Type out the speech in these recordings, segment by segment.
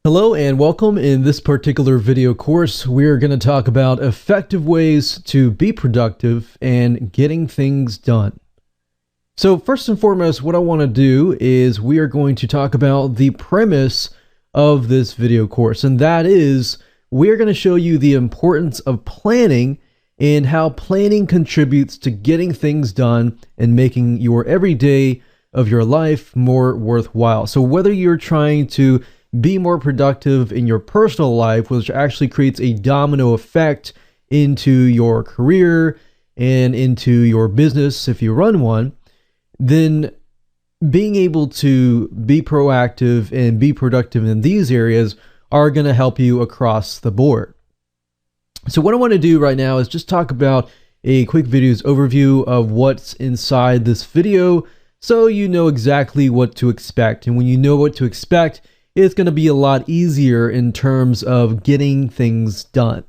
Hello and welcome. In this particular video course, we're going to talk about effective ways to be productive and getting things done. So first and foremost, what I want to do is we are going to talk about the premise of this video course, and that is we're going to show you the importance of planning and how planning contributes to getting things done and making your everyday of your life more worthwhile. So whether you're trying to be more productive in your personal life, which actually creates a domino effect into your career and into your business if you run one, then being able to be proactive and be productive in these areas are going to help you across the board. So what I want to do right now is just talk about a quick video's overview of what's inside this video so you know exactly what to expect. And when you know what to expect, it's going to be a lot easier in terms of getting things done.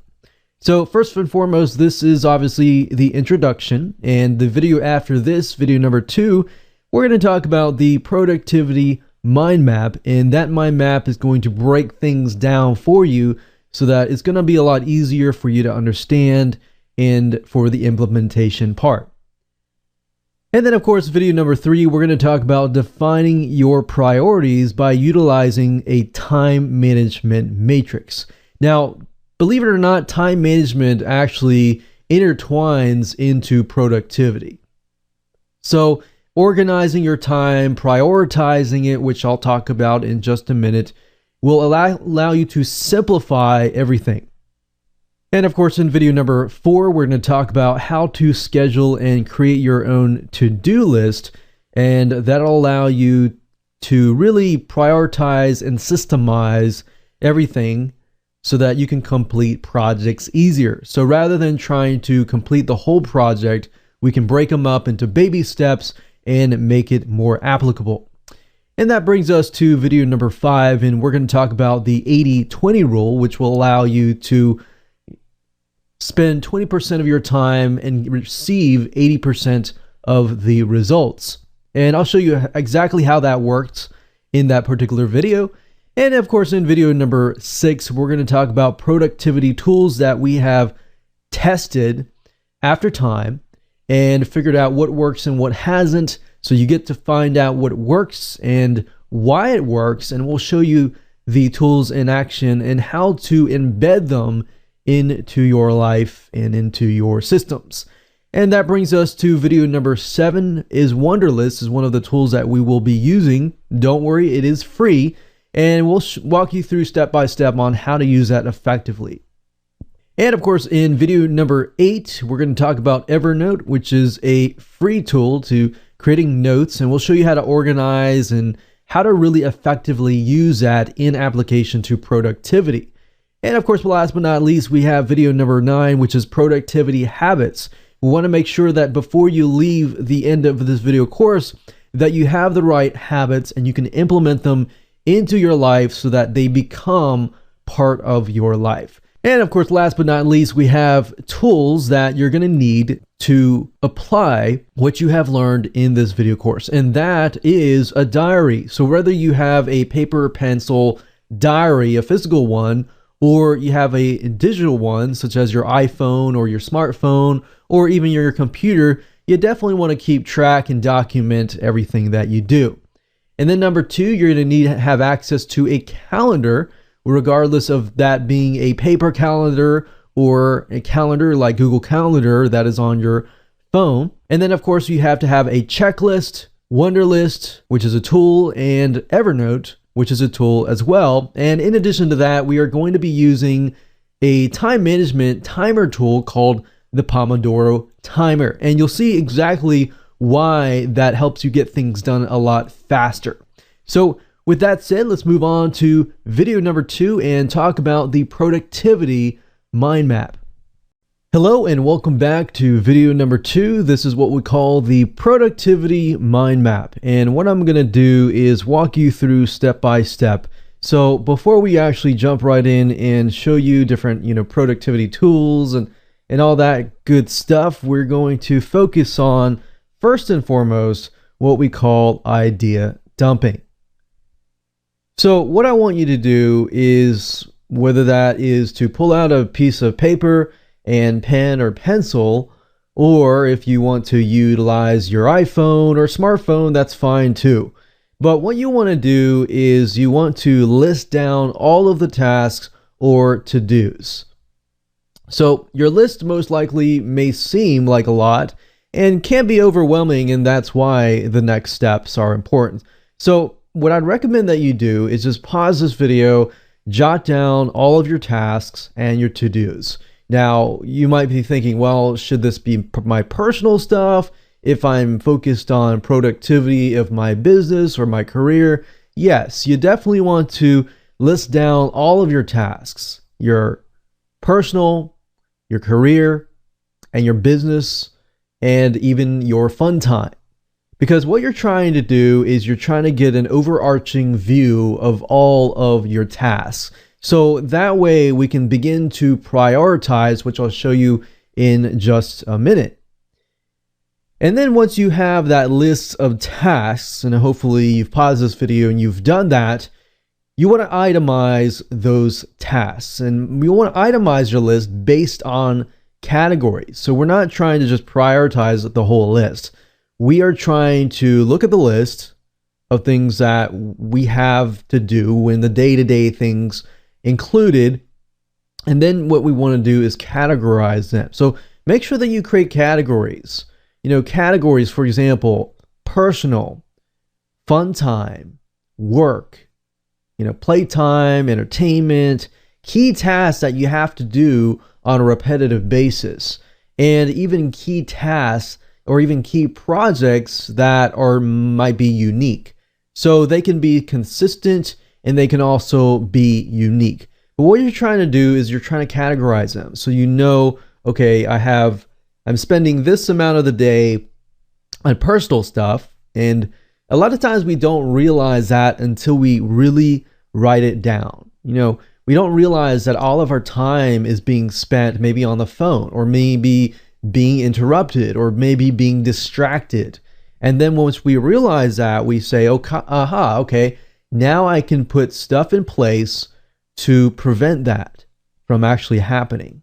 So first and foremost, this is obviously the introduction, and the video after this, video number 2, we're going to talk about the productivity mind map, and that mind map is going to break things down for you so that it's going to be a lot easier for you to understand and for the implementation part. And then, of course, video number 3, we're going to talk about defining your priorities by utilizing a time management matrix. Now, believe it or not, time management actually intertwines into productivity. So, organizing your time, prioritizing it, which I'll talk about in just a minute, will allow you to simplify everything. And of course, in video number 4, we're going to talk about how to schedule and create your own to-do list, and that'll allow you to really prioritize and systemize everything so that you can complete projects easier. So rather than trying to complete the whole project, we can break them up into baby steps and make it more applicable. And that brings us to video number 5, and we're going to talk about the 80-20 rule, which will allow you to spend 20% of your time and receive 80% of the results. And I'll show you exactly how that works in that particular video. And of course, in video number 6, we're going to talk about productivity tools that we have tested after time and figured out what works and what hasn't. So you get to find out what works and why it works, and we'll show you the tools in action and how to embed them into your life and into your systems. And that brings us to video number 7. Is Wunderlist is one of the tools that we will be using. Don't worry, it is free, and we'll walk you through step by step on how to use that effectively. And of course, in video number 8, we're going to talk about Evernote, which is a free tool to creating notes, and we'll show you how to organize and how to really effectively use that in application to productivity. And of course, last but not least, we have video number 9, which is productivity habits. We want to make sure that before you leave the end of this video course, that you have the right habits and you can implement them into your life so that they become part of your life. And of course, last but not least, we have tools that you're going to need to apply what you have learned in this video course. And that is a diary. So whether you have a paper or pencil diary, a physical one, or you have a digital one, such as your iPhone or your smartphone, or even your computer, you definitely want to keep track and document everything that you do. And then number 2, you're going to need to have access to a calendar, regardless of that being a paper calendar or a calendar like Google Calendar that is on your phone. And then of course, you have to have a checklist, Wunderlist, which is a tool, and Evernote, which is a tool as well. And in addition to that, we are going to be using a time management timer tool called the Pomodoro Timer. And you'll see exactly why that helps you get things done a lot faster. So with that said, let's move on to video number 2 and talk about the productivity mind map. Hello and welcome back to video number 2. This is what we call the productivity mind map. And what I'm going to do is walk you through step by step. So before we actually jump right in and show you different, productivity tools and all that good stuff, we're going to focus on, first and foremost, what we call idea dumping. So what I want you to do is, whether that is to pull out a piece of paper and pen or pencil, or if you want to utilize your iPhone or smartphone, that's fine too. But what you want to do is you want to list down all of the tasks or to-dos. So your list most likely may seem like a lot and can be overwhelming, and that's why the next steps are important. So what I'd recommend that you do is just pause this video, jot down all of your tasks and your to-dos. Now, you might be thinking, well, should this be my personal stuff? If I'm focused on productivity of my business or my career? Yes, you definitely want to list down all of your tasks, your personal, your career, and your business, and even your fun time. Because what you're trying to do is you're trying to get an overarching view of all of your tasks. So that way we can begin to prioritize, which I'll show you in just a minute. And then once you have that list of tasks, and hopefully you've paused this video and you've done that, you want to itemize those tasks. And you want to itemize your list based on categories. So we're not trying to just prioritize the whole list. We are trying to look at the list of things that we have to do in the day-to-day things included. And then what we want to do is categorize them. So make sure that you create categories. Categories, for example, personal, fun time, work, playtime, entertainment, key tasks that you have to do on a repetitive basis, and even key tasks or even key projects that might be unique. So they can be consistent and they can also be unique. But what you're trying to do is you're trying to categorize them. So okay, I'm spending this amount of the day on personal stuff, and a lot of times we don't realize that until we really write it down. We don't realize that all of our time is being spent maybe on the phone, or maybe being interrupted, or maybe being distracted. And then once we realize that, we say, okay, now I can put stuff in place to prevent that from actually happening.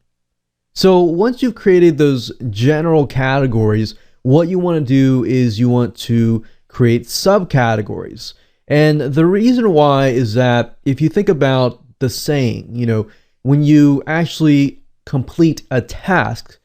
So once you've created those general categories, what you want to do is you want to create subcategories. And the reason why is that if you think about the saying, when you actually complete a task,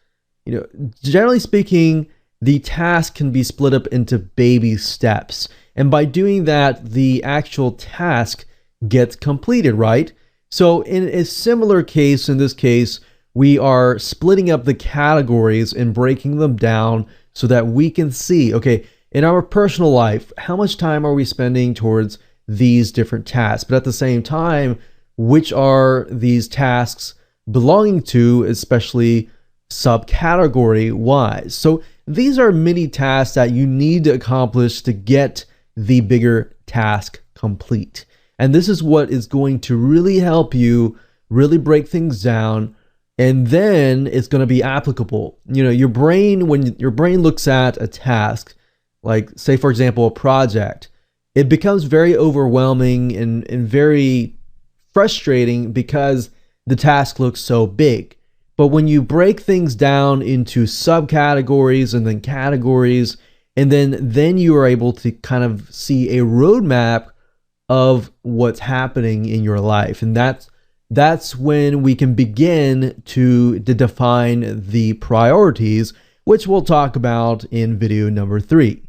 generally speaking, the task can be split up into baby steps. And by doing that, the actual task gets completed, right? So in a similar case, in this case, we are splitting up the categories and breaking them down so that we can see, okay, in our personal life, how much time are we spending towards these different tasks? But at the same time, which are these tasks belonging to, especially subcategory wise? So these are many tasks that you need to accomplish to get the bigger task complete. And this is what is going to really help you really break things down. And then it's going to be applicable. Your brain, when your brain looks at a task, like say, for example, a project, it becomes very overwhelming and very frustrating because the task looks so big. But when you break things down into subcategories and then categories, and then you are able to kind of see a roadmap of what's happening in your life. And that's when we can begin to define the priorities, which we'll talk about in video number 3.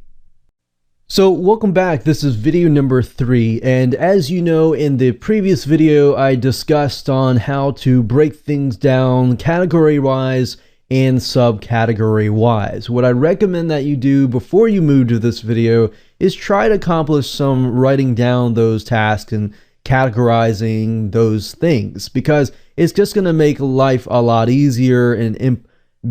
So welcome back. This is video number 3. And as you know, in the previous video, I discussed on how to break things down category-wise and subcategory-wise. What I recommend that you do before you move to this video is try to accomplish some writing down those tasks and categorizing those things, because it's just going to make life a lot easier and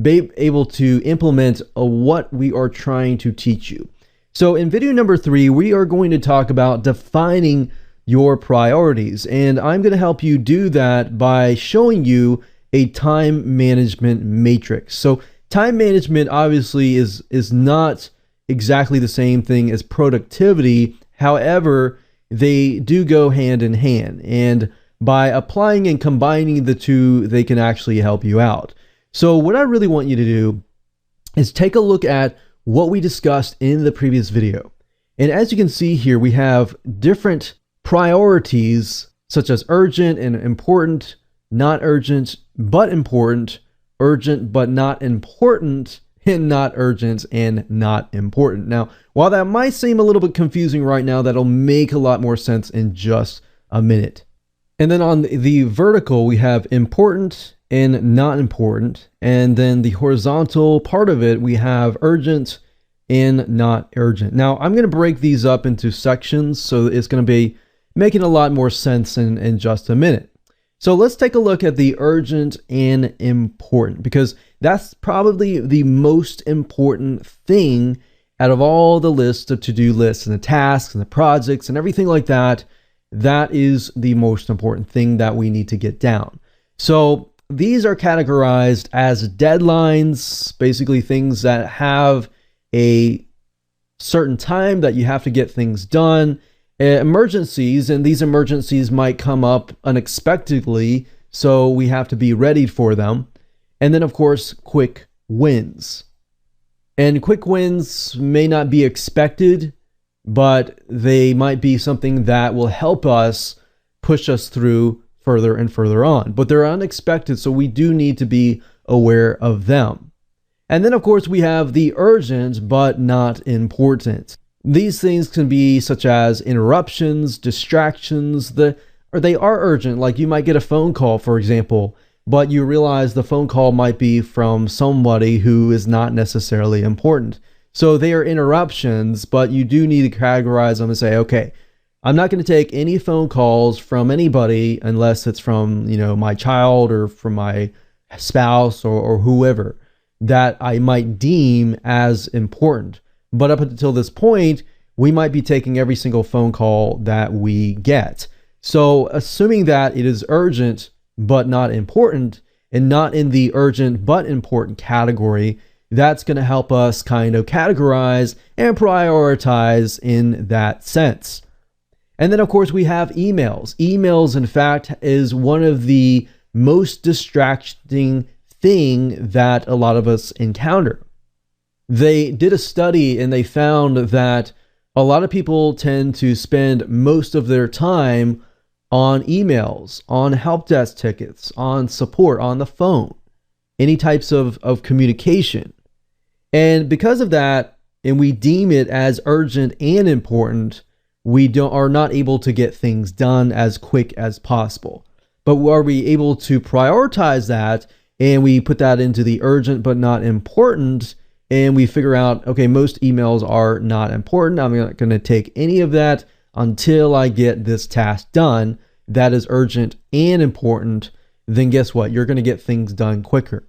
be able to implement what we are trying to teach you. So in video number 3, we are going to talk about defining your priorities, and I'm going to help you do that by showing you a time management matrix. So time management obviously is not exactly the same thing as productivity. However, they do go hand in hand. And by applying and combining the two, they can actually help you out. So what I really want you to do is take a look at what we discussed in the previous video. And as you can see here, we have different priorities such as urgent and important, not urgent but important, urgent but not important, and not urgent and not important. Now, while that might seem a little bit confusing right now, that'll make a lot more sense in just a minute. And then on the vertical, we have important and not important. And then the horizontal part of it, we have urgent and not urgent. Now, I'm going to break these up into sections, so it's going to be making a lot more sense in just a minute. So let's take a look at the urgent and important, because that's probably the most important thing out of all the lists of to-do lists and the tasks and the projects and everything like that. That is the most important thing that we need to get down. So these are categorized as deadlines, basically things that have a certain time that you have to get things done. Emergencies, and these emergencies might come up unexpectedly, so we have to be ready for them. And then, of course, quick wins. And quick wins may not be expected, but they might be something that will help us push us through further and further on. But they're unexpected, so we do need to be aware of them. And then, of course, we have the urgent but not important. These things can be such as interruptions, distractions, they are urgent. Like you might get a phone call, for example, but you realize the phone call might be from somebody who is not necessarily important. So they are interruptions, but you do need to categorize them and say, okay, I'm not going to take any phone calls from anybody unless it's from, my child or from my spouse or whoever that I might deem as important. But up until this point, we might be taking every single phone call that we get. So assuming that it is urgent but not important, and not in the urgent but important category, that's going to help us kind of categorize and prioritize in that sense. And then, of course, we have emails. Emails, in fact, is one of the most distracting thing that a lot of us encounter. They did a study and they found that a lot of people tend to spend most of their time on emails, on help desk tickets, on support, on the phone, any types of communication. And because of that, and we deem it as urgent and important, we are not able to get things done as quick as possible. But are we able to prioritize that, and we put that into the urgent but not important, and we figure out, okay, most emails are not important. I'm not going to take any of that until I get this task done that is urgent and important. Then guess what? You're going to get things done quicker.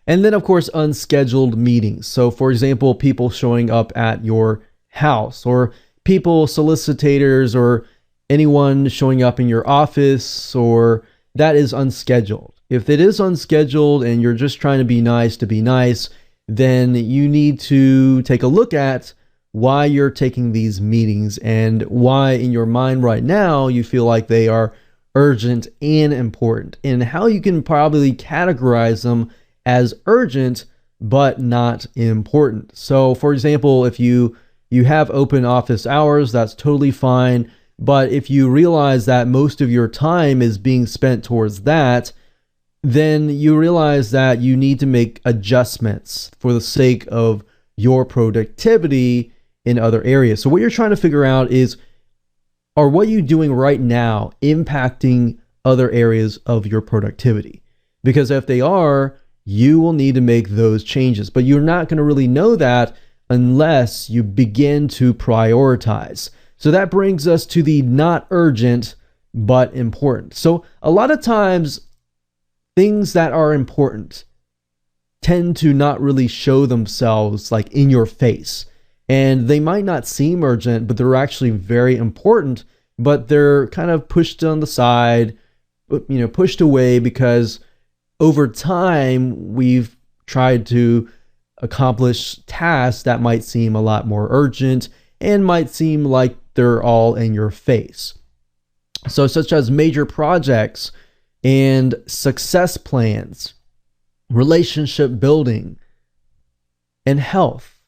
And then, of course, unscheduled meetings. So, for example, people showing up at your house, or people, solicitors, or anyone showing up in your office, or that is unscheduled. If it is unscheduled and you're just trying to be nice, then you need to take a look at why you're taking these meetings and why in your mind right now you feel like they are urgent and important, and how you can probably categorize them as urgent but not important. So, for example, if you have open office hours, that's totally fine. But if you realize that most of your time is being spent towards that, then you realize that you need to make adjustments for the sake of your productivity in other areas. So what you're trying to figure out is, are what you're doing right now impacting other areas of your productivity? Because if they are, you will need to make those changes. But you're not going to really know that unless you begin to prioritize. So that brings us to the not urgent but important. So a lot of times, things that are important tend to not really show themselves like in your face. And they might not seem urgent, but they're actually very important, but they're kind of pushed on the side, pushed away, because over time we've tried to accomplish tasks that might seem a lot more urgent and might seem like they're all in your face. So such as major projects and success plans, relationship building, and health.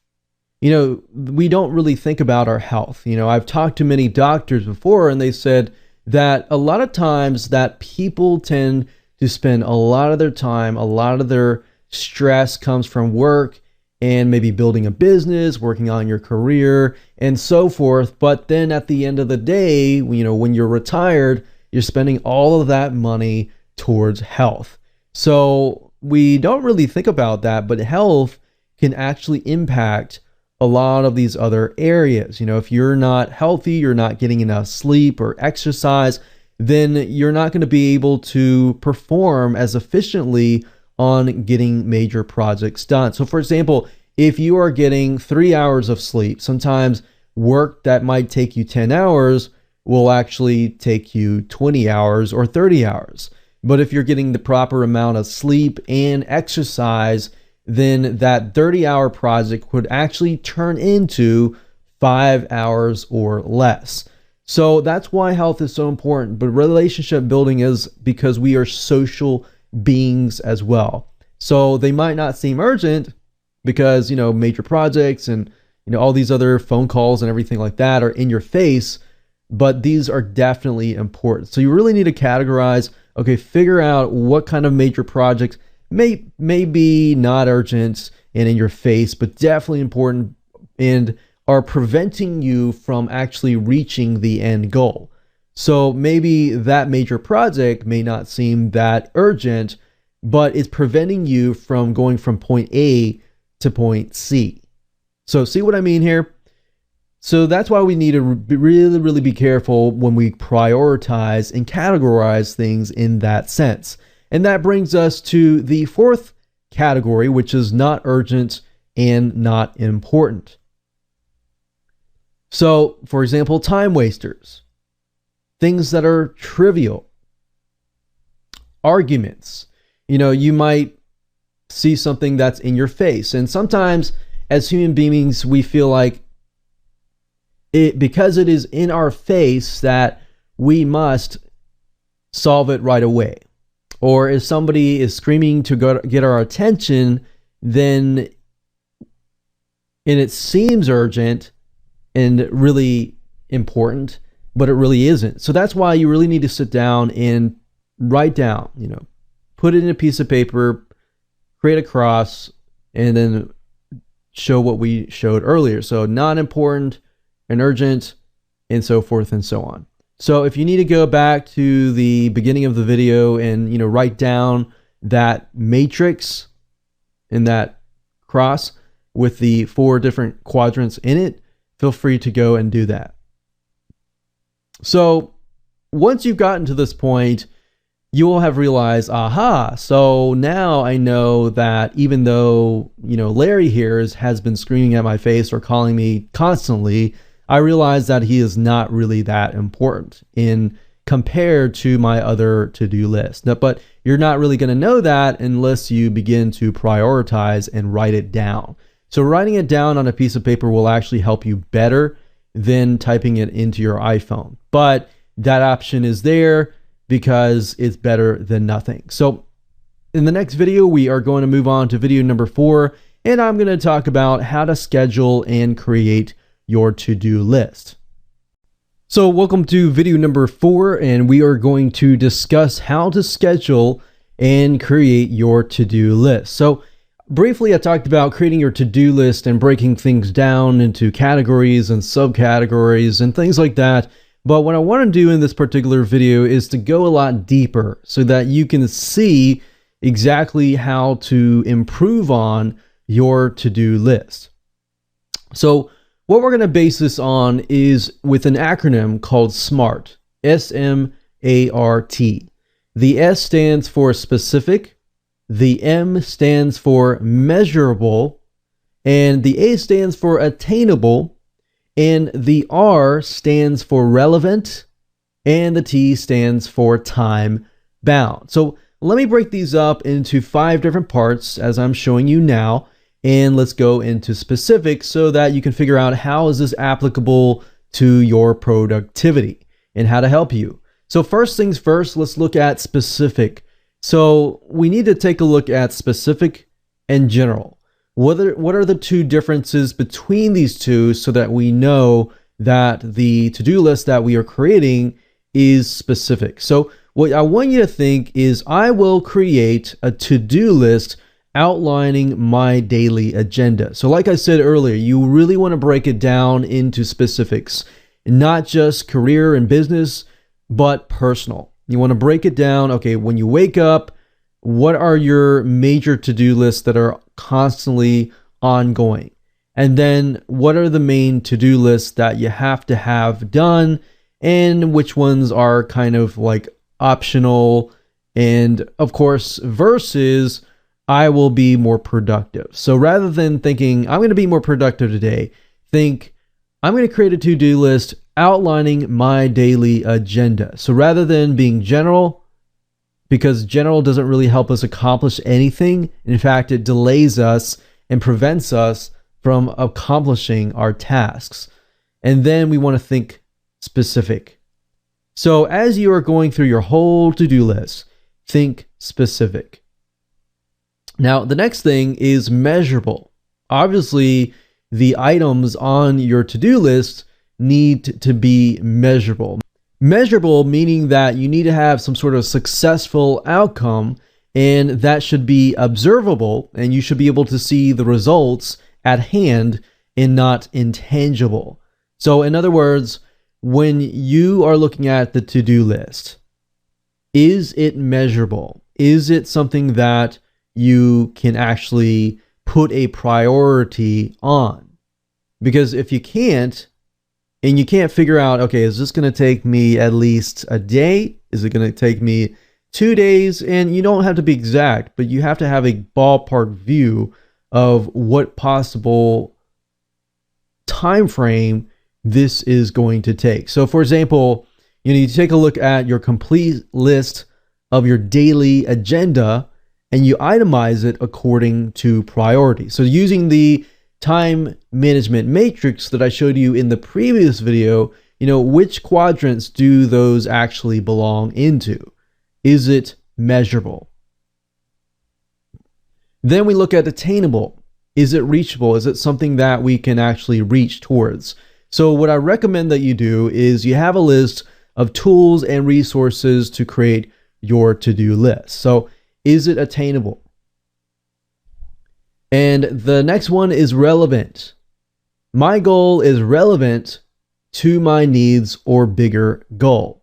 We don't really think about our health. I've talked to many doctors before, and they said that a lot of times that people tend to spend a lot of their time, a lot of their stress comes from work and maybe building a business, working on your career, and so forth. But then at the end of the day, when you're retired, you're spending all of that money towards health. So we don't really think about that, but health can actually impact a lot of these other areas. If you're not healthy, you're not getting enough sleep or exercise, then you're not going to be able to perform as efficiently on getting major projects done. So for example, if you are getting 3 hours of sleep, sometimes work that might take you 10 hours will actually take you 20 hours or 30 hours. But if you're getting the proper amount of sleep and exercise, then that 30-hour project would actually turn into 5 hours or less. So that's why health is so important. But relationship building is because we are social beings as well. So they might not seem urgent because, major projects and, all these other phone calls and everything like that are in your face, but these are definitely important. So you really need to categorize, okay, figure out what kind of major projects may be not urgent and in your face, but definitely important and are preventing you from actually reaching the end goal. So maybe that major project may not seem that urgent, but it's preventing you from going from point A to point C. So see what I mean here? So that's why we need to really be careful when we prioritize and categorize things in that sense. And that brings us to the fourth category, which is not urgent and not important. So, for example, time wasters, things that are trivial, arguments. You might see something that's in your face. And sometimes as human beings, we feel like because it is in our face that we must solve it right away. Or if somebody is screaming to get our attention, then and it seems urgent and really important, but it really isn't. So that's why you really need to sit down and write down, put it in a piece of paper, create a cross, and then show what we showed earlier. So not important and urgent, and so forth and so on. So if you need to go back to the beginning of the video and write down that matrix in that cross with the 4 different quadrants in it, feel free to go and do that. So once you've gotten to this point, you will have realized, aha, so now I know that even though, Larry here has been screaming at my face or calling me constantly, I realize that he is not really that important in compared to my other to-do list. But you're not really going to know that unless you begin to prioritize and write it down. So writing it down on a piece of paper will actually help you better than typing it into your iPhone. But that option is there because it's better than nothing. So in the next video, we are going to move on to video number 4, and I'm going to talk about how to schedule and create your to-do list. So welcome to video number 4, and we are going to discuss how to schedule and create your to-do list. So briefly, I talked about creating your to-do list and breaking things down into categories and subcategories and things like that. But what I want to do in this particular video is to go a lot deeper so that you can see exactly how to improve on your to-do list. So what we're going to base this on is with an acronym called SMART, S-M-A-R-T. The S stands for specific, the M stands for measurable, and the A stands for attainable, and the R stands for relevant, and the T stands for time bound. So let me break these up into 5 different parts as I'm showing you now. And let's go into specifics so that you can figure out how is this applicable to your productivity and how to help you. So first things first, let's look at specific. So we need to take a look at specific and general. What are the two differences between these two so that we know that the to-do list that we are creating is specific? So what I want you to think is I will create a to-do list outlining my daily agenda. So like I said earlier, you really want to break it down into specifics, not just career and business, but personal. You want to break it down. Okay, when you wake up, what are your major to-do lists that are constantly ongoing? And then what are the main to-do lists that you have to have done, and which ones are kind of like optional? And of course, versus I will be more productive. So rather than thinking I'm going to be more productive today, think I'm going to create a to-do list outlining my daily agenda. So rather than being general, because general doesn't really help us accomplish anything. In fact, it delays us and prevents us from accomplishing our tasks. And then we want to think specific. So as you are going through your whole to-do list, think specific. Now, the next thing is measurable. Obviously, the items on your to-do list need to be measurable. Measurable meaning that you need to have some sort of successful outcome, and that should be observable, and you should be able to see the results at hand and not intangible. So in other words, when you are looking at the to-do list, is it measurable? Is it something that you can actually put a priority on? Because if you can't, and you can't figure out, okay, is this going to take me at least a day? Is it going to take me 2 days? And you don't have to be exact, but you have to have a ballpark view of what possible time frame this is going to take. So for example, you take a look at your complete list of your daily agenda and you itemize it according to priority. So using the time management matrix that I showed you in the previous video, which quadrants do those actually belong into? Is it measurable? Then we look at attainable. Is it reachable? Is it something that we can actually reach towards? So what I recommend that you do is you have a list of tools and resources to create your to-do list. So is it attainable? And the next one is relevant. My goal is relevant to my needs or bigger goal.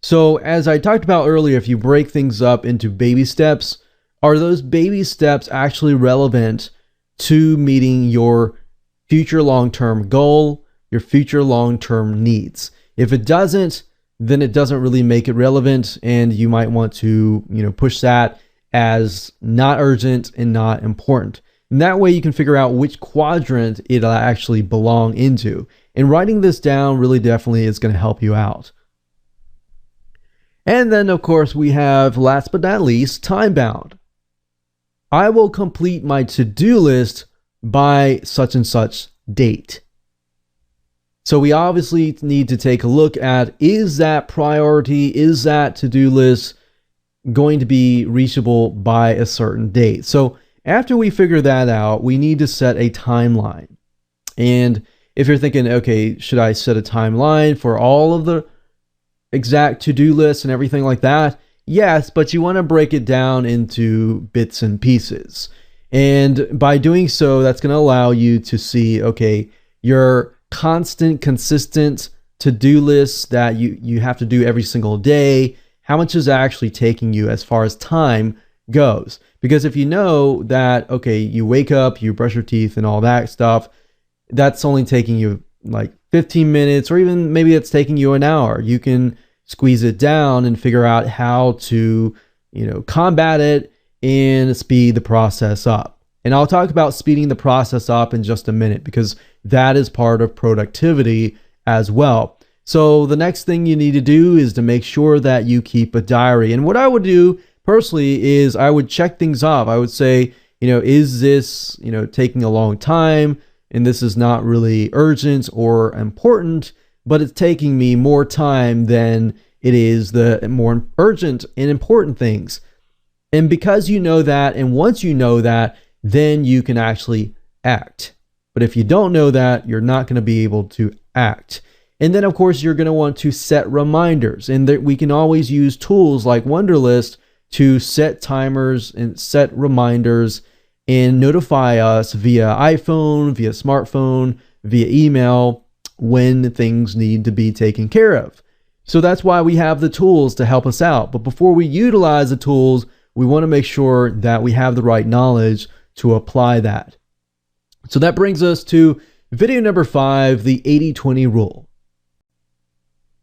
So as I talked about earlier, if you break things up into baby steps, are those baby steps actually relevant to meeting your future long-term goal, your future long-term needs? If it doesn't, then it doesn't really make it relevant, and you might want to, push that as not urgent and not important. And that way you can figure out which quadrant it'll actually belong into. And writing this down really definitely is going to help you out. And then of course we have, last but not least, time bound. I will complete my to-do list by such and such date. So we obviously need to take a look at, is that priority, is that to-do list going to be reachable by a certain date? So after we figure that out, we need to set a timeline. And if you're thinking, okay, should I set a timeline for all of the exact to-do lists and everything like that? Yes, but you want to break it down into bits and pieces. And by doing so, that's going to allow you to see, okay, your constant, consistent to-do lists that you have to do every single day, how much is actually taking you as far as time goes. Because if you know that, okay, you wake up, you brush your teeth and all that stuff, that's only taking you like 15 minutes, or even maybe it's taking you an hour. You can squeeze it down and figure out how to, combat it and speed the process up. And I'll talk about speeding the process up in just a minute, because that is part of productivity as well. So the next thing you need to do is to make sure that you keep a diary. And what I would do personally is I would check things off. I would say, is this, taking a long time and this is not really urgent or important, but it's taking me more time than it is the more urgent and important things. And because you know that, and once you know that, then you can actually act. But if you don't know that, you're not going to be able to act. And then, of course, you're going to want to set reminders. And we can always use tools like Wunderlist to set timers and set reminders and notify us via iPhone, via smartphone, via email when things need to be taken care of. So that's why we have the tools to help us out. But before we utilize the tools, we want to make sure that we have the right knowledge to apply that. So that brings us to video number 5, the 80-20 rule.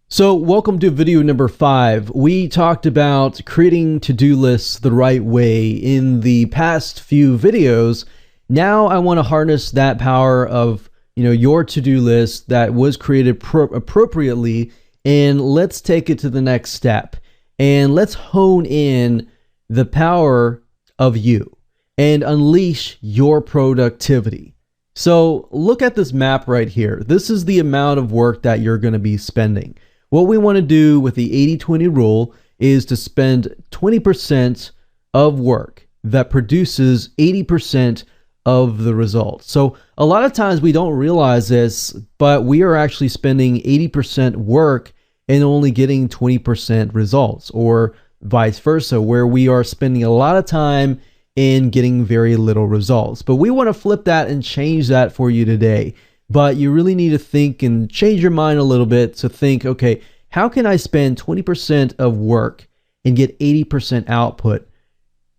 So welcome to video number 5. We talked about creating to-do lists the right way in the past few videos. Now I want to harness that power of your to-do list that was created appropriately, and let's take it to the next step. And let's hone in the power of you and unleash your productivity. So look at this map right here. This is the amount of work that you're going to be spending. What we want to do with the 80-20 rule is to spend 20% of work that produces 80% of the results. So a lot of times we don't realize this, but we are actually spending 80% work and only getting 20% results, or vice versa, where we are spending a lot of time in getting very little results. But we want to flip that and change that for you today. But you really need to think and change your mind a little bit to think, okay, how can I spend 20% of work and get 80% output?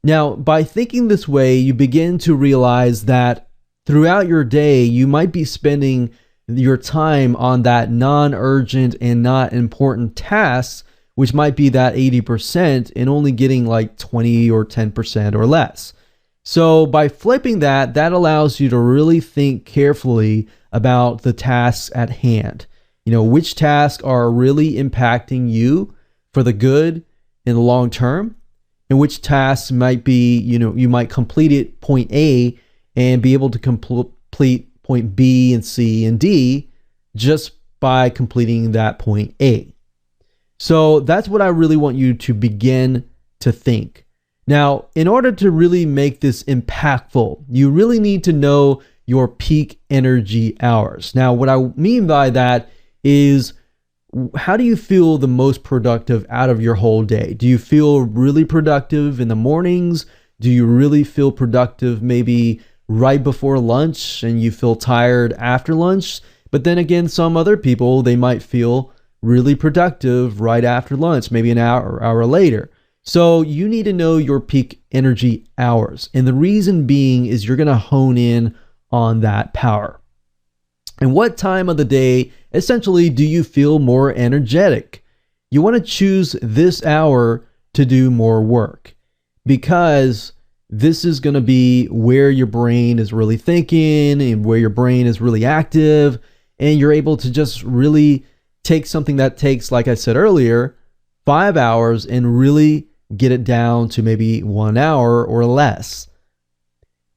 Now, by thinking this way, you begin to realize that throughout your day, you might be spending your time on that non-urgent and not important tasks, which might be that 80%, and only getting like 20 or 10% or less. So by flipping that, that allows you to really think carefully about the tasks at hand. Which tasks are really impacting you for the good in the long term, and which tasks might be, you might complete it point A and be able to complete point B and C and D just by completing that point A. So that's what I really want you to begin to think. Now, in order to really make this impactful, you really need to know your peak energy hours. Now, what I mean by that is, how do you feel the most productive out of your whole day? Do you feel really productive in the mornings? Do you really feel productive maybe right before lunch and you feel tired after lunch? But then again, some other people, they might feel really productive right after lunch, maybe an hour later. So you need to know your peak energy hours. And the reason being is you're going to hone in on that power. And what time of the day, essentially, do you feel more energetic? You want to choose this hour to do more work, because this is going to be where your brain is really thinking and where your brain is really active, and you're able to just really take something that takes, like I said earlier, 5 hours and really get it down to maybe 1 hour or less.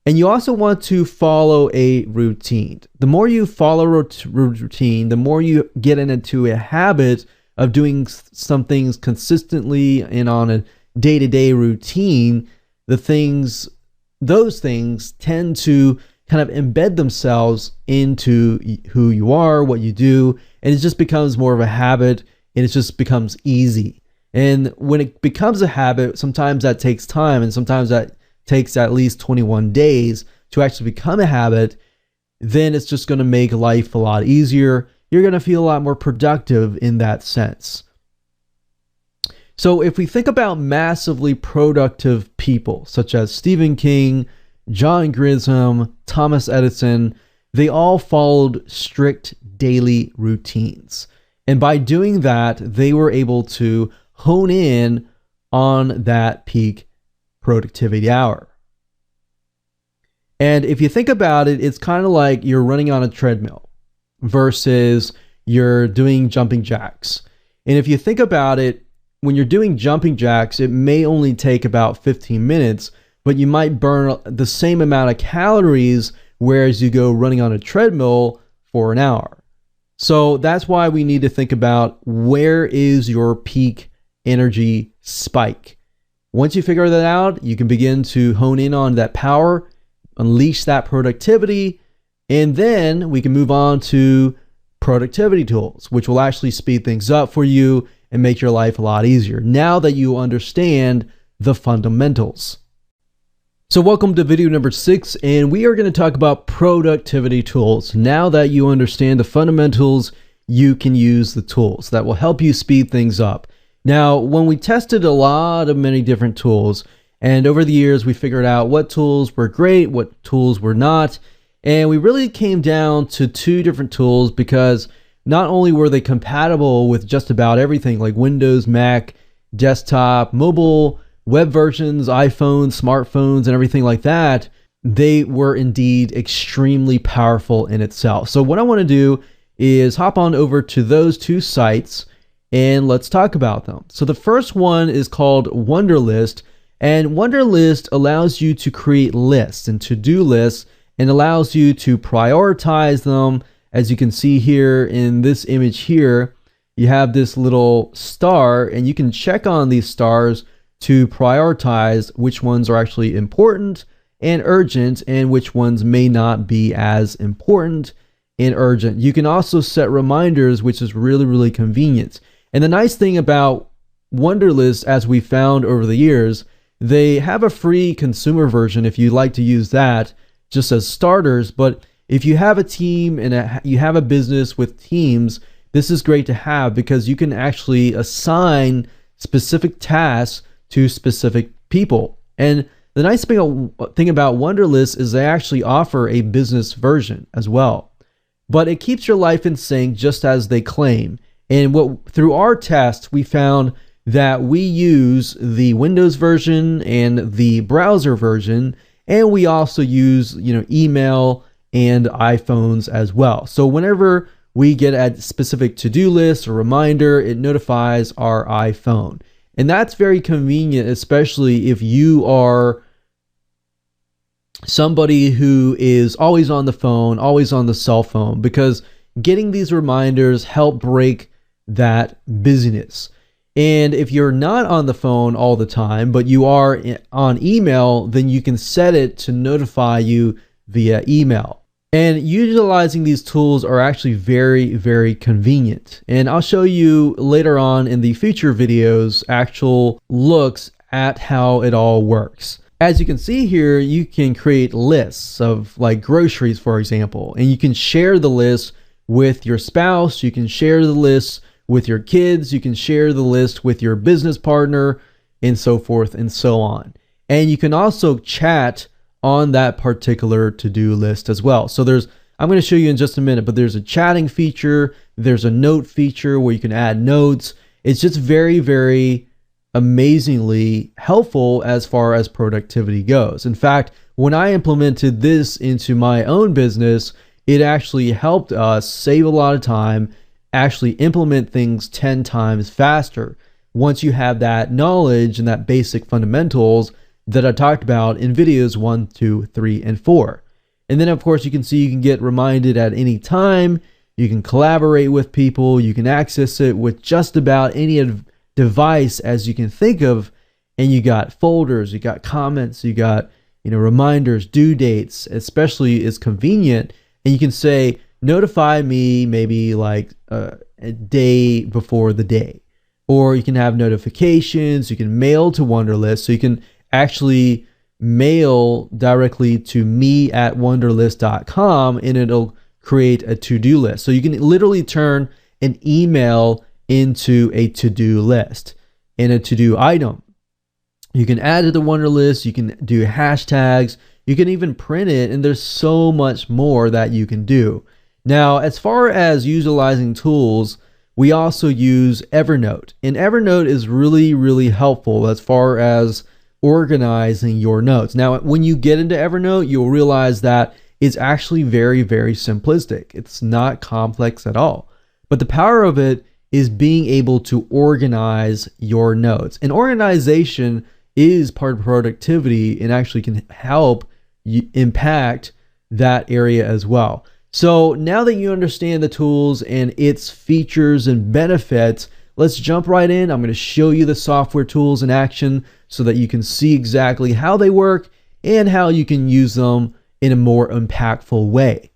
And you also want to follow a routine. The more you follow a routine, the more you get into a habit of doing some things consistently and on a day-to-day routine, those things tend to kind of embed themselves into who you are, what you do, and it just becomes more of a habit, and it just becomes easy. And when it becomes a habit, sometimes that takes time, and sometimes that takes at least 21 days to actually become a habit. Then it's just going to make life a lot easier. You're going to feel a lot more productive in that sense. So if we think about massively productive people such as Stephen King, John Grisham, Thomas Edison, they all followed strict daily routines. And by doing that, they were able to hone in on that peak productivity hour. And if you think about it, it's kind of like you're running on a treadmill versus you're doing jumping jacks. And if you think about it, when you're doing jumping jacks, it may only take about 15 minutes, but you might burn the same amount of calories, whereas you go running on a treadmill for an hour. So that's why we need to think about, where is your peak energy spike? Once you figure that out, you can begin to hone in on that power, unleash that productivity, and then we can move on to productivity tools, which will actually speed things up for you and make your life a lot easier now that you understand the fundamentals. So welcome to video number 6, and we are going to talk about productivity tools. Now that you understand the fundamentals, you can use the tools that will help you speed things up. Now, when we tested many different tools, and over the years we figured out what tools were great, what tools were not, and we really came down to 2 different tools, because not only were they compatible with just about everything like Windows, Mac, desktop, mobile, web versions, iPhones, smartphones, and everything like that, they were indeed extremely powerful in itself. So what I want to do is hop on over to those 2 sites and let's talk about them. So the first one is called Wunderlist, and Wunderlist allows you to create lists and to-do lists and allows you to prioritize them. As you can see here in this image here, you have this little star, and you can check on these stars to prioritize which ones are actually important and urgent and which ones may not be as important and urgent. You can also set reminders, which is really, really convenient. And the nice thing about Wunderlist, as we found over the years, they have a free consumer version if you'd like to use that just as starters. But if you have a team and you have a business with teams, this is great to have, because you can actually assign specific tasks to specific people. And the nice thing about Wunderlist is they actually offer a business version as well. But it keeps your life in sync, just as they claim. And through our tests, we found that we use the Windows version and the browser version, and we also use, email and iPhones as well. So whenever we get a specific to-do list or reminder, it notifies our iPhone. And that's very convenient, especially if you are somebody who is always on the phone, always on the cell phone, because getting these reminders help break that busyness. And if you're not on the phone all the time, but you are on email, then you can set it to notify you via email. And utilizing these tools are actually very, very convenient. And I'll show you later on in the future videos actual looks at how it all works. As you can see here, you can create lists of like groceries, for example, and you can share the list with your spouse, you can share the list with your kids, you can share the list with your business partner, and so forth and so on. And you can also chat on that particular to-do list as well. So I'm going to show you in just a minute, but there's a chatting feature, there's a note feature where you can add notes. It's just very, very amazingly helpful as far as productivity goes. In fact, when I implemented this into my own business, it actually helped us save a lot of time, actually implement things 10 times faster once you have that knowledge and that basic fundamentals that I talked about in videos 1, 2, 3, and 4. And then of course you can see you can get reminded at any time, you can collaborate with people, you can access it with just about any device as you can think of, and you got folders, you got comments, you got reminders, due dates. Especially is convenient, and you can say notify me maybe like a day before the day, or you can have notifications, you can mail to Wunderlist, so you can actually mail directly to me@wunderlist.com, and it'll create a to-do list. So you can literally turn an email into a to-do list and a to-do item. You can add to the Wunderlist, you can do hashtags, you can even print it, and there's so much more that you can do. Now, as far as utilizing tools, we also use Evernote, and Evernote is really, really helpful as far as organizing your notes. Now, when you get into Evernote, you'll realize that it's actually very, very simplistic. It's not complex at all. But the power of it is being able to organize your notes. And organization is part of productivity and actually can help you impact that area as well. So now that you understand the tools and its features and benefits, let's jump right in. I'm going to show you the software tools in action so that you can see exactly how they work and how you can use them in a more impactful way.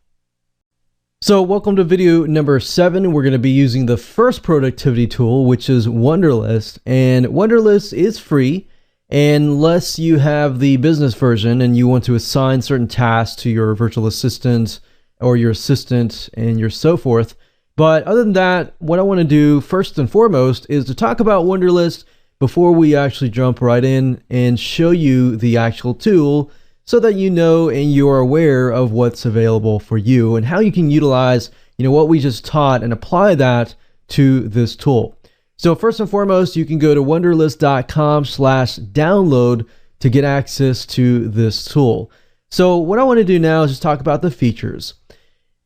So welcome to video number 7. We're going to be using the first productivity tool, which is Wunderlist. And Wunderlist is free unless you have the business version and you want to assign certain tasks to your virtual assistant or your assistant and your so forth. But other than that, what I want to do first and foremost is to talk about Wunderlist before we actually jump right in and show you the actual tool so that you know and you're aware of what's available for you and how you can utilize, what we just taught and apply that to this tool. So first and foremost, you can go to wunderlist.com/download to get access to this tool. So what I want to do now is just talk about the features.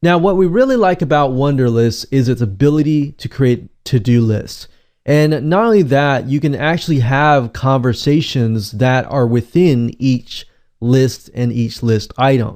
Now, what we really like about Wunderlist is its ability to create to-do lists. And not only that, you can actually have conversations that are within each list and each list item.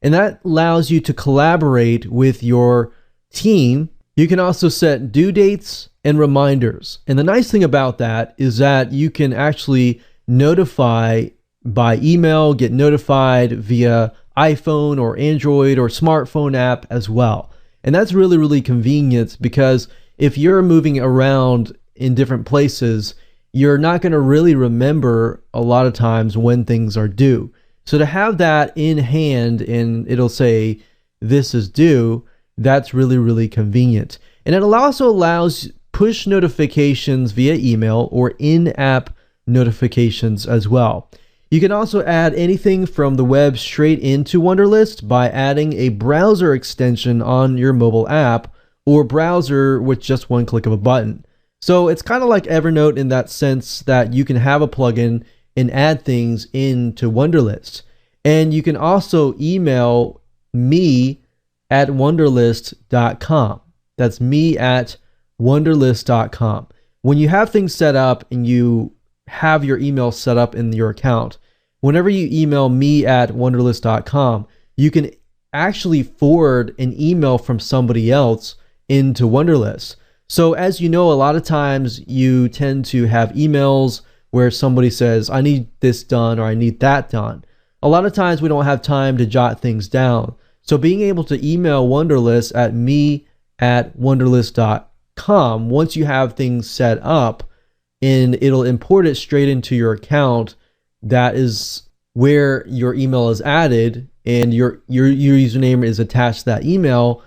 And that allows you to collaborate with your team. You can also set due dates and reminders. And the nice thing about that is that you can actually notify by email, get notified via iPhone or Android or smartphone app as well. And that's really, really convenient because if you're moving around in different places, you're not going to really remember a lot of times when things are due. So to have that in hand and it'll say this is due, that's really, really convenient. And it also allows push notifications via email or in-app notifications as well. You can also add anything from the web straight into Wunderlist by adding a browser extension on your mobile app or browser with just one click of a button. So it's kind of like Evernote in that sense that you can have a plugin and add things into Wunderlist. And you can also email me@wunderlist.com. That's me@wunderlist.com. When you have things set up and you have your email set up in your account, whenever you email me@wunderlist.com, you can actually forward an email from somebody else into Wunderlist. So as you know, a lot of times you tend to have emails where somebody says, I need this done or I need that done. A lot of times we don't have time to jot things down. So being able to email Wunderlist at me@wunderlist.com, once you have things set up, and it'll import it straight into your account. That is where your email is added and your username is attached to that email.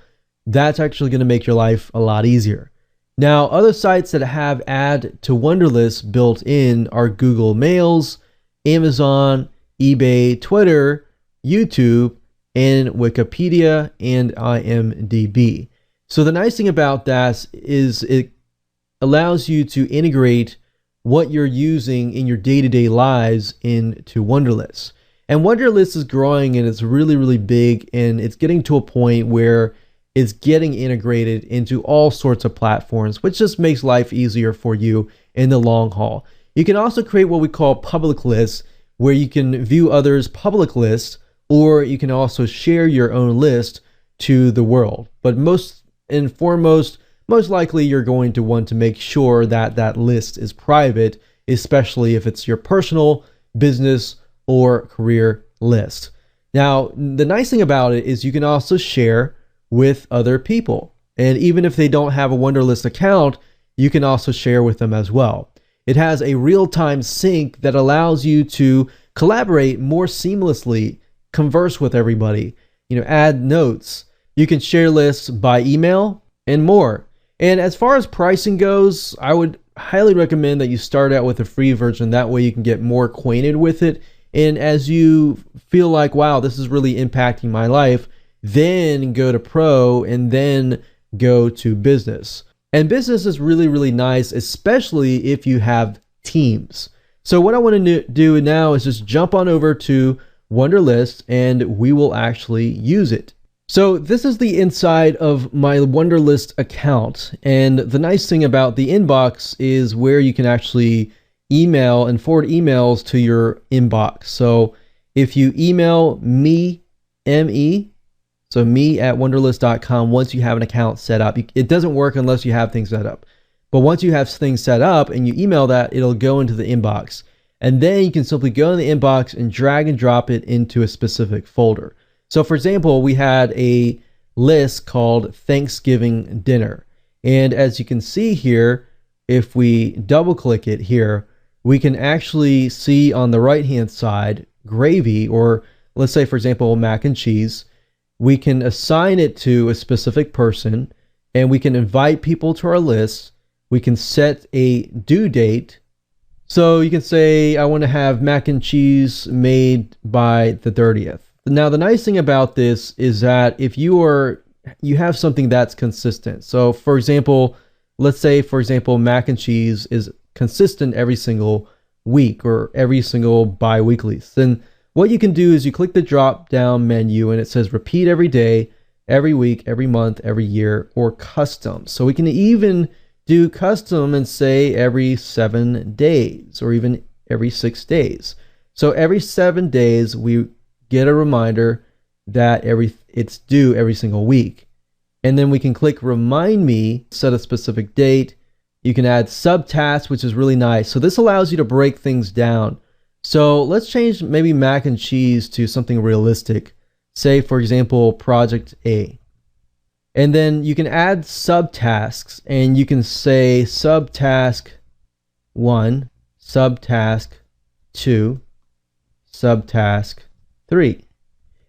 That's actually going to make your life a lot easier. Now, other sites that have add to Wunderlist built in are Google Mails, Amazon, eBay, Twitter, YouTube, and Wikipedia and IMDb. So the nice thing about that is it allows you to integrate what you're using in your day-to-day lives into Wunderlist. And Wunderlist is growing and it's really, really big, and it's getting to a point where it's getting integrated into all sorts of platforms, which just makes life easier for you in the long haul. You can also create what we call public lists, where you can view others' public lists, or you can also share your own list to the world. But most likely you're going to want to make sure that that list is private, especially if it's your personal, business, or career list. Now, the nice thing about it is you can also share with other people. And even if they don't have a Wunderlist account, you can also share with them as well. It has a real-time sync that allows you to collaborate more seamlessly, converse with everybody, add notes. You can share lists by email and more. And as far as pricing goes, I would highly recommend that you start out with a free version. That way you can get more acquainted with it. And as you feel like, wow, this is really impacting my life, then go to pro and then go to business. And business is really, really nice, especially if you have teams. So what I want to do now is just jump on over to Wunderlist and we will actually use it. So this is the inside of my Wunderlist account. And the nice thing about the inbox is where you can actually email and forward emails to your inbox. So if you email me, M-E, So me@wunderlist.com. Once you have an account set up, it doesn't work unless you have things set up. But once you have things set up and you email that, it'll go into the inbox. And then you can simply go in the inbox and drag and drop it into a specific folder. So for example, we had a list called Thanksgiving Dinner. And as you can see here, if we double click it here, we can actually see on the right hand side gravy, or let's say for example mac and cheese. We can assign it to a specific person, and we can invite people to our list. We can set a due date. So you can say, I want to have mac and cheese made by the 30th. Now, the nice thing about this is that if you have something that's consistent. So for example, let's say, for example, mac and cheese is consistent every single week or every single bi-weekly. Then what you can do is you click the drop down menu and it says repeat every day, every week, every month, every year, or custom. So we can even do custom and say every 7 days or even every 6 days. So every 7 days we get a reminder that it's due every single week. And then we can click remind me, set a specific date. You can add subtasks, which is really nice. So this allows you to break things down. So let's change maybe mac and cheese to something realistic. Say for example, project A. And then you can add subtasks, and you can say subtask 1, subtask 2, subtask 3.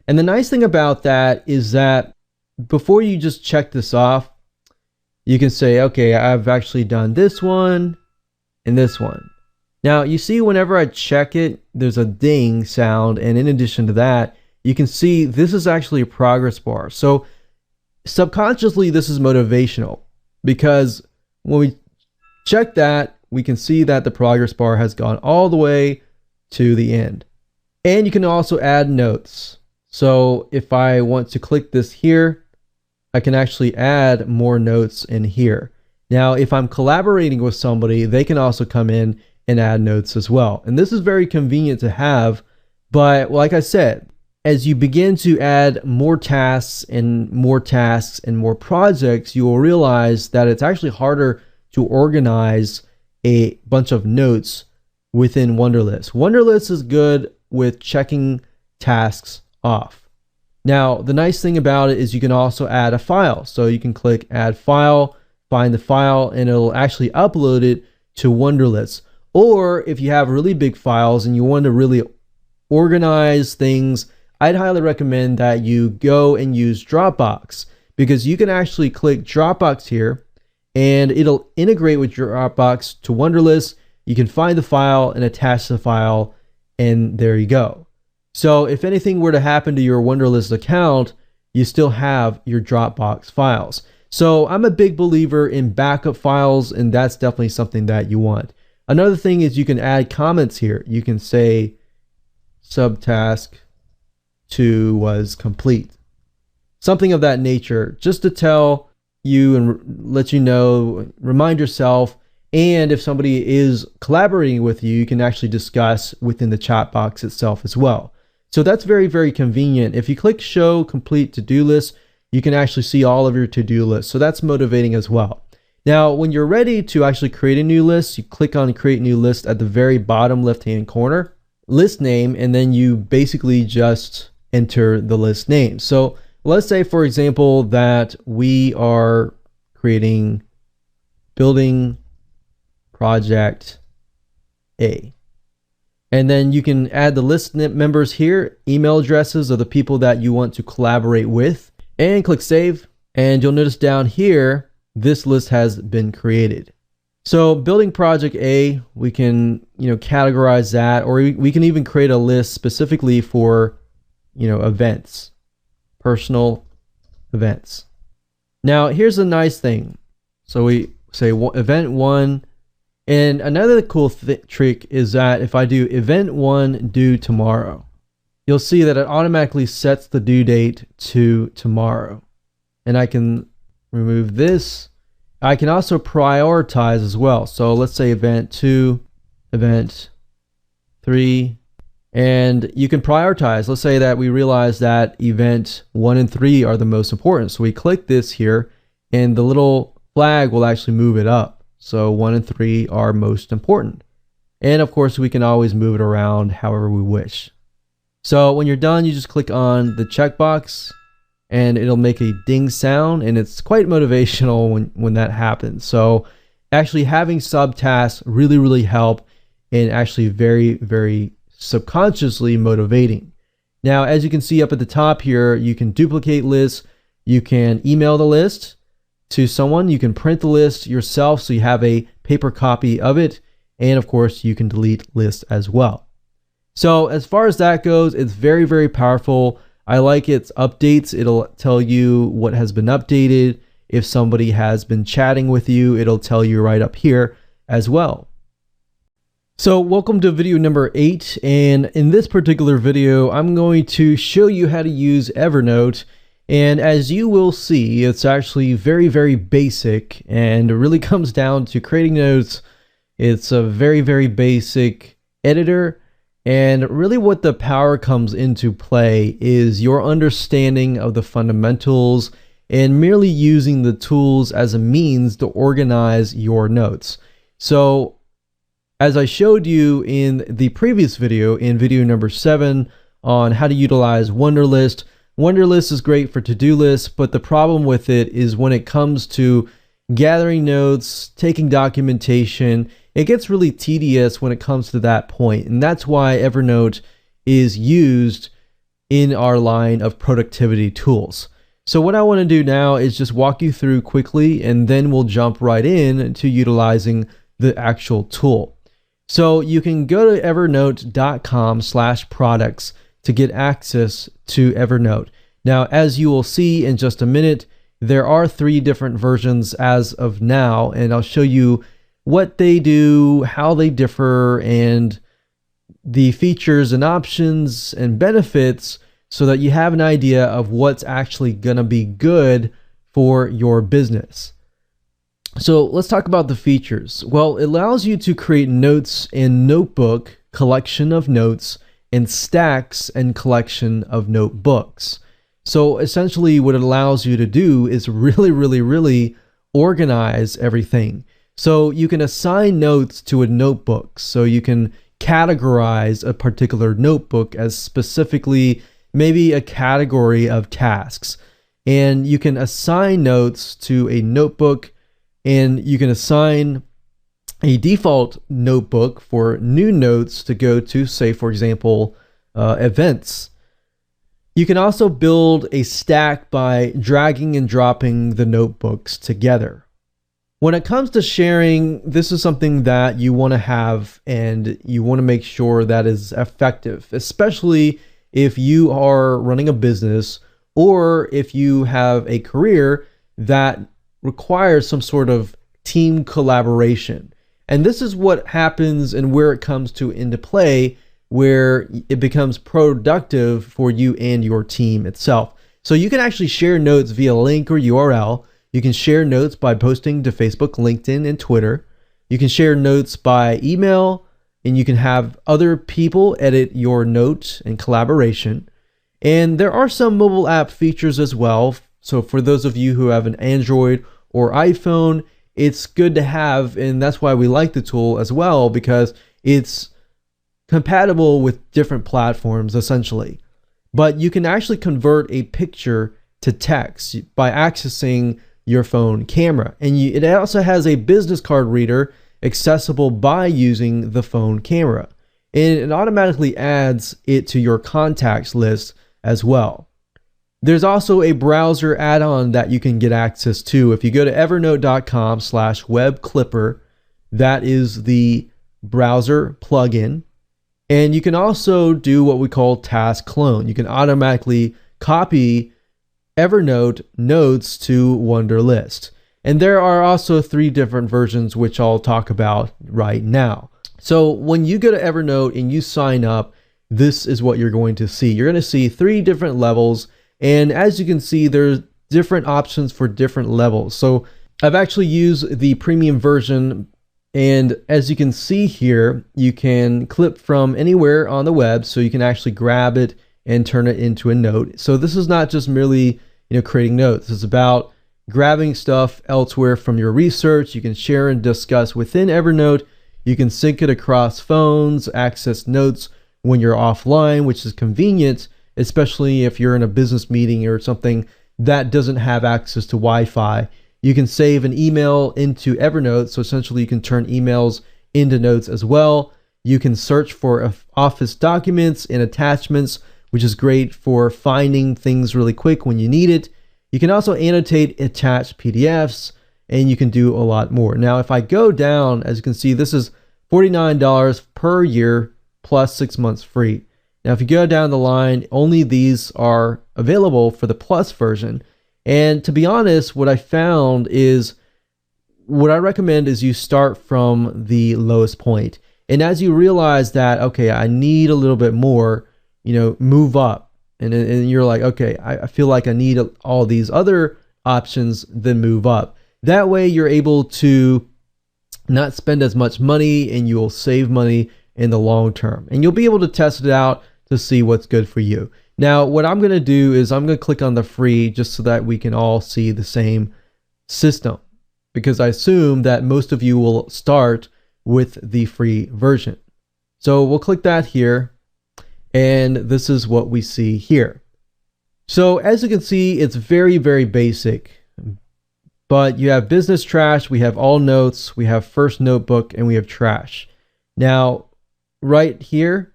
And the nice thing about that is that before you just check this off, you can say, okay, I've actually done this one and this one. Now you see whenever I check it, there's a ding sound, and in addition to that, you can see this is actually a progress bar. So subconsciously, this is motivational, because when we check that, we can see that the progress bar has gone all the way to the end. And you can also add notes. So if I want to click this here, I can actually add more notes in here. Now, if I'm collaborating with somebody, they can also come in and add notes as well. And this is very convenient to have, but like I said, as you begin to add more tasks and more projects, you will realize that it's actually harder to organize a bunch of notes within Wunderlist. Wunderlist is good with checking tasks off. Now, the nice thing about it is you can also add a file. So you can click add file, find the file, and it'll actually upload it to Wunderlist. Or if you have really big files and you want to really organize things, I'd highly recommend that you go and use Dropbox, because you can actually click Dropbox here and it'll integrate with Dropbox to Wunderlist. You can find the file and attach the file, and there you go. So if anything were to happen to your Wunderlist account, you still have your Dropbox files. So I'm a big believer in backup files, and that's definitely something that you want. Another thing is you can add comments here. You can say subtask 2 was complete. Something of that nature, just to tell you and let you know, remind yourself, and if somebody is collaborating with you, you can actually discuss within the chat box itself as well. So that's very, very convenient. If you click show complete to-do list, you can actually see all of your to-do lists. So that's motivating as well. Now, when you're ready to actually create a new list, you click on create new list at the very bottom left-hand corner, list name, and then you basically just enter the list name. So let's say, for example, that we are creating building project A. And then you can add the list members here, email addresses of the people that you want to collaborate with, and click save. And you'll notice down here, this list has been created. So building project A, we can, categorize that, or we can even create a list specifically for, events, personal events. Now, here's a nice thing. So we say event 1. And another cool trick is that if I do event 1 due tomorrow, you'll see that it automatically sets the due date to tomorrow. And I can remove this. I can also prioritize as well. So let's say event 2, event 3, And you can prioritize. Let's say that we realize that event 1 and 3 are the most important. So we click this here and the little flag will actually move it up. So 1 and 3 are most important. And of course, we can always move it around however we wish. So when you're done, you just click on the checkbox and it'll make a ding sound, and it's quite motivational when that happens. So actually having subtasks really help, and actually very subconsciously motivating. Now, as you can see up at the top here, you can duplicate lists, you can email the list to someone, you can print the list yourself so you have a paper copy of it, and of course you can delete lists as well. So as far as that goes, it's very powerful. I like its updates. It'll tell you what has been updated. If somebody has been chatting with you, it'll tell you right up here as well. So welcome to video number 8, and in this particular video, I'm going to show you how to use Evernote. And as you will see, it's actually very basic, and it really comes down to creating notes. It's a very basic editor, and really what the power comes into play is your understanding of the fundamentals and merely using the tools as a means to organize your notes. So as I showed you in the previous video, in video number 7 on how to utilize Wunderlist, Wunderlist is great for to-do lists, but the problem with it is when it comes to gathering notes, taking documentation, it gets really tedious when it comes to that point. And that's why Evernote is used in our line of productivity tools. So what I want to do now is just walk you through quickly, and then we'll jump right in to utilizing the actual tool. So you can go to evernote.com/products to get access to Evernote. Now, as you will see in just a minute, there are 3 different versions as of now, and I'll show you what they do, how they differ, and the features and options and benefits so that you have an idea of what's actually going to be good for your business. So let's talk about the features. Well, it allows you to create notes in notebook, collection of notes, and stacks and collection of notebooks. So essentially what it allows you to do is really organize everything. So you can assign notes to a notebook. So you can categorize a particular notebook as specifically maybe a category of tasks. And you can assign notes to a notebook, and you can assign a default notebook for new notes to go to, say, for example, events. You can also build a stack by dragging and dropping the notebooks together. When it comes to sharing, this is something that you want to have, and you want to make sure that is effective, especially if you are running a business or if you have a career that requires some sort of team collaboration. And this is what happens and where it comes into play, where it becomes productive for you and your team itself. So you can actually share notes via link or URL. You can share notes by posting to Facebook, LinkedIn, and Twitter. You can share notes by email, and you can have other people edit your notes and collaboration. And there are some mobile app features as well. So for those of you who have an Android or iPhone, it's good to have, and that's why we like the tool as well, because it's compatible with different platforms essentially. But you can actually convert a picture to text by accessing your phone camera. And it also has a business card reader accessible by using the phone camera. And it automatically adds it to your contacts list as well. There's also a browser add-on that you can get access to. If you go to evernote.com/webclipper, that is the browser plugin. And you can also do what we call task clone. You can automatically copy Evernote notes to Wunderlist. And there are also 3 different versions, which I'll talk about right now. So when you go to Evernote and you sign up, this is what you're going to see. You're going to see 3 different levels. And as you can see, there's different options for different levels. So I've actually used the premium version And as you can see here, you can clip from anywhere on the web, so you can actually grab it and turn it into a note. So this is not just merely, creating notes. It's about grabbing stuff elsewhere from your research. You can share and discuss within Evernote. You can sync it across phones, access notes when you're offline, which is convenient, especially if you're in a business meeting or something that doesn't have access to Wi-Fi. You can save an email into Evernote, so essentially you can turn emails into notes as well. You can search for Office documents and attachments, which is great for finding things really quick when you need it. You can also annotate attached PDFs, and you can do a lot more. Now, if I go down, as you can see, this is $49 per year plus 6 months free. Now, if you go down the line, only these are available for the Plus version. And to be honest, what I found is, what I recommend is you start from the lowest point. And as you realize that, okay, I need a little bit more, move up. And you're like, okay, I feel like I need all these other options, then move up. That way you're able to not spend as much money, and you'll save money in the long term. And you'll be able to test it out to see what's good for you. Now, what I'm going to do is I'm going to click on the free just so that we can all see the same system, because I assume that most of you will start with the free version. So we'll click that here, and this is what we see here. So as you can see, it's very, very basic, but you have business trash, we have all notes, we have first notebook, and we have trash. Now, right here,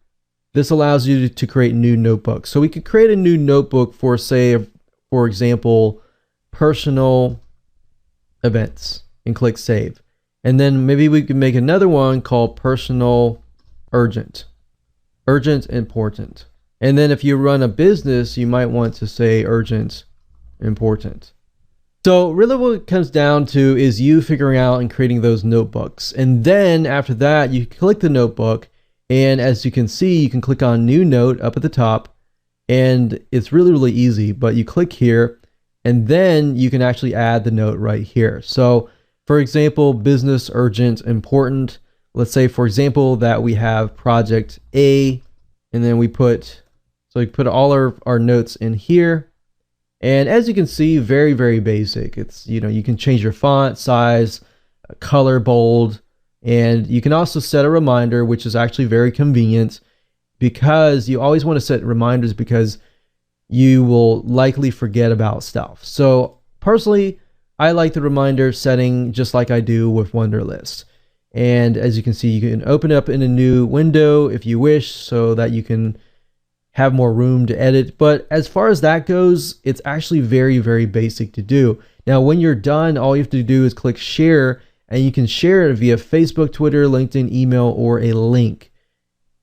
this allows you to create new notebooks. So we could create a new notebook for, say, for example, personal events, and click save. And then maybe we could make another one called personal urgent, important. And then if you run a business, you might want to say urgent, important. So really what it comes down to is you figuring out and creating those notebooks. And then after that, you click the notebook, and as you can see, you can click on new note up at the top, and it's really, really easy, but you click here, and then you can actually add the note right here. So for example, business urgent important. Let's say, for example, that we have project A, and then we put all our notes in here. And as you can see, very, very basic. It's, you can change your font size, color, bold, and you can also set a reminder, which is actually very convenient, because you always want to set reminders because you will likely forget about stuff. So personally, I like the reminder setting just like I do with Wunderlist. And as you can see, you can open up in a new window if you wish, so that you can have more room to edit. But as far as that goes, it's actually very, very basic to do. Now, when you're done, all you have to do is click share, and you can share it via Facebook, Twitter, LinkedIn, email, or a link.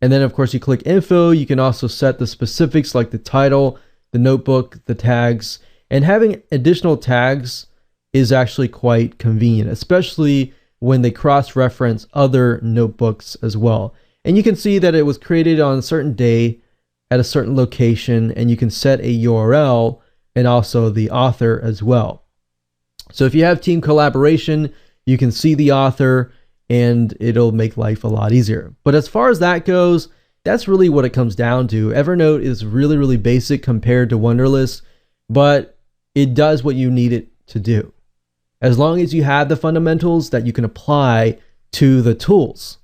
And then of course you click info. You can also set the specifics like the title, the notebook, the tags, and having additional tags is actually quite convenient, especially when they cross-reference other notebooks as well. And you can see that it was created on a certain day at a certain location, and you can set a URL and also the author as well. So if you have team collaboration, you can see the author, and it'll make life a lot easier. But as far as that goes, that's really what it comes down to. Evernote is really, really basic compared to Wunderlist, but it does what you need it to do, as long as you have the fundamentals that you can apply to the tools.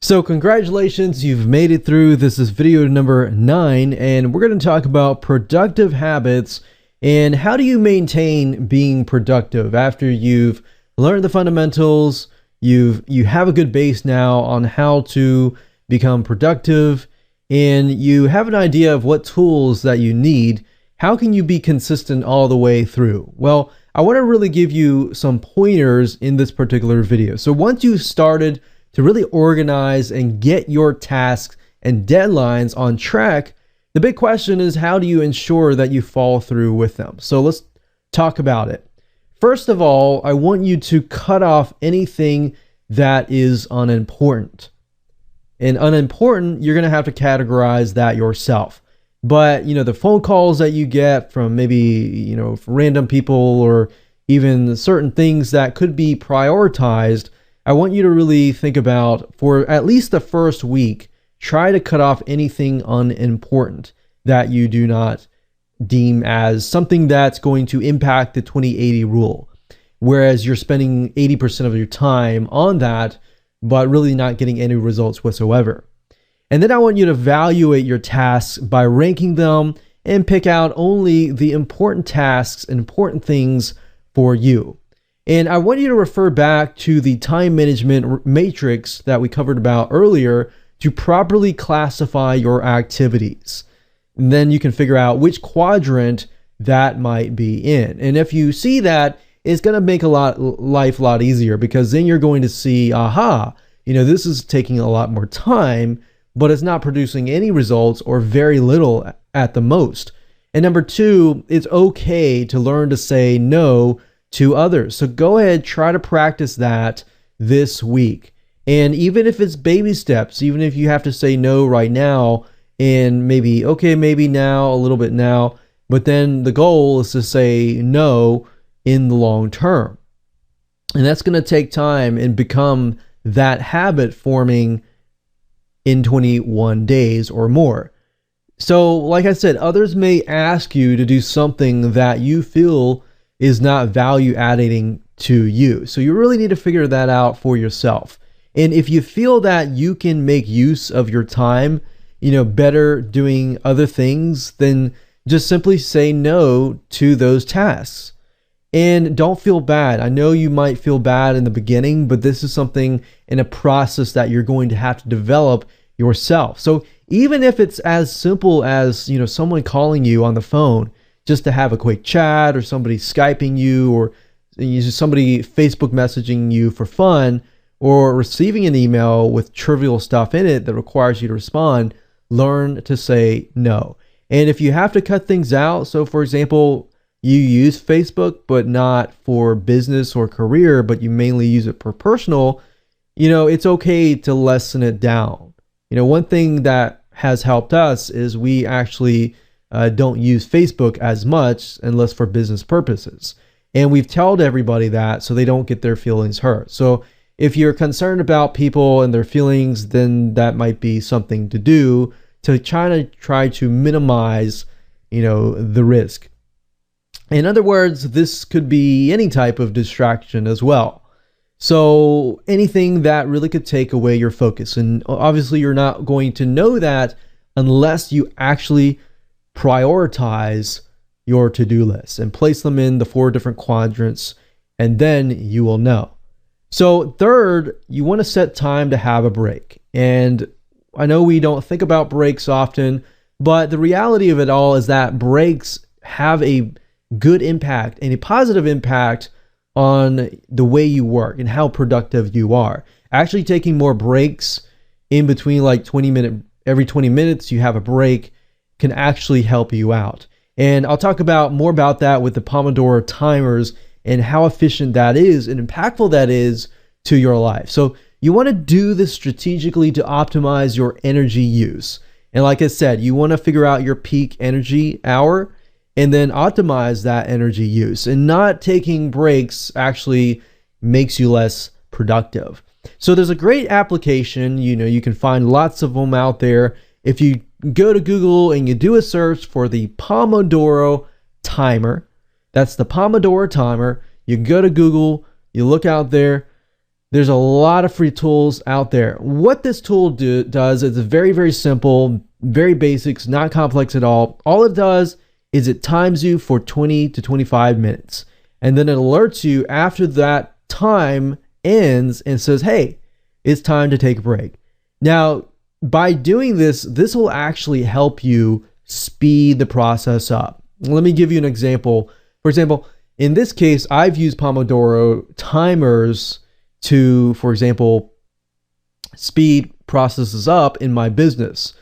So congratulations, you've made it through. This is video number 9, and we're going to talk about productive habits and how do you maintain being productive after you've learned the fundamentals. You have a good base now on how to become productive, and you have an idea of what tools that you need. How can you be consistent all the way through? Well, I want to really give you some pointers in this particular video. So once you've started to really organize and get your tasks and deadlines on track, the big question is, how do you ensure that you follow through with them? So let's talk about it. First of all, I want you to cut off anything that is unimportant. And unimportant, you're going to have to categorize that yourself. But, the phone calls that you get from maybe, random people, or even certain things that could be prioritized, I want you to really think about, for at least the first week, try to cut off anything unimportant that you do not deem as something that's going to impact the 20/80 rule. Whereas you're spending 80% of your time on that, but really not getting any results whatsoever. And then I want you to evaluate your tasks by ranking them and pick out only the important tasks and important things for you. And I want you to refer back to the time management matrix that we covered about earlier to properly classify your activities. And then you can figure out which quadrant that might be in. And if you see that, it's going to make life a lot easier, because then you're going to see, aha, this is taking a lot more time, but it's not producing any results or very little at the most. And number two, it's okay to learn to say no to others. So go ahead, try to practice that this week. And even if it's baby steps, even if you have to say no right now, and maybe now, a little bit now, but then the goal is to say no in the long term. And that's going to take time and become that habit forming in 21 days or more. So like I said, others may ask you to do something that you feel is not value adding to you. So you really need to figure that out for yourself. And if you feel that you can make use of your time, better doing other things, then just simply say no to those tasks. And don't feel bad. I know you might feel bad in the beginning, but this is something in a process that you're going to have to develop yourself. So even if it's as simple as, someone calling you on the phone just to have a quick chat, or somebody Skyping you, or somebody Facebook messaging you for fun, or receiving an email with trivial stuff in it that requires you to respond, learn to say no. And if you have to cut things out, so for example, you use Facebook, but not for business or career, but you mainly use it for personal, it's okay to lessen it down. One thing that has helped us is we actually don't use Facebook as much unless for business purposes. And we've told everybody that so they don't get their feelings hurt. So if you're concerned about people and their feelings, then that might be something to do to try to minimize, the risk. In other words, this could be any type of distraction as well. So anything that really could take away your focus. And obviously you're not going to know that unless you actually prioritize your to-do list and place them in the 4 different quadrants, and then you will know. So third, you want to set time to have a break. And I know we don't think about breaks often, but the reality of it all is that breaks have a good impact and a positive impact on the way you work and how productive you are. Actually taking more breaks in between, like every 20 minutes you have a break, can actually help you out. And I'll talk more about that with the Pomodoro timers and how efficient that is and impactful that is to your life. So you want to do this strategically to optimize your energy use. And like I said, you want to figure out your peak energy hour and then optimize that energy use. And not taking breaks actually makes you less productive. So there's a great application, you can find lots of them out there. If you go to Google and you do a search for the Pomodoro timer, that's the Pomodoro timer, you go to Google, you look out there, there's a lot of free tools out there. What this tool does is very, very simple, very basics, not complex at all. All it does is it times you for 20 to 25 minutes. And then it alerts you after that time ends and says, hey, it's time to take a break. Now, by doing this, this will actually help you speed the process up. Let me give you an example. For example, in this case, I've used Pomodoro timers to, for example, speed processes up in my business.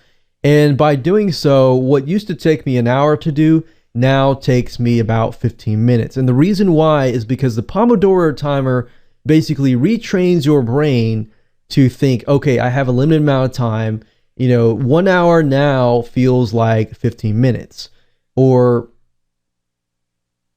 And by doing so, what used to take me an hour to do now takes me about 15 minutes. And the reason why is because the Pomodoro timer basically retrains your brain to think, okay, I have a limited amount of time. 1 hour now feels like 15 minutes, or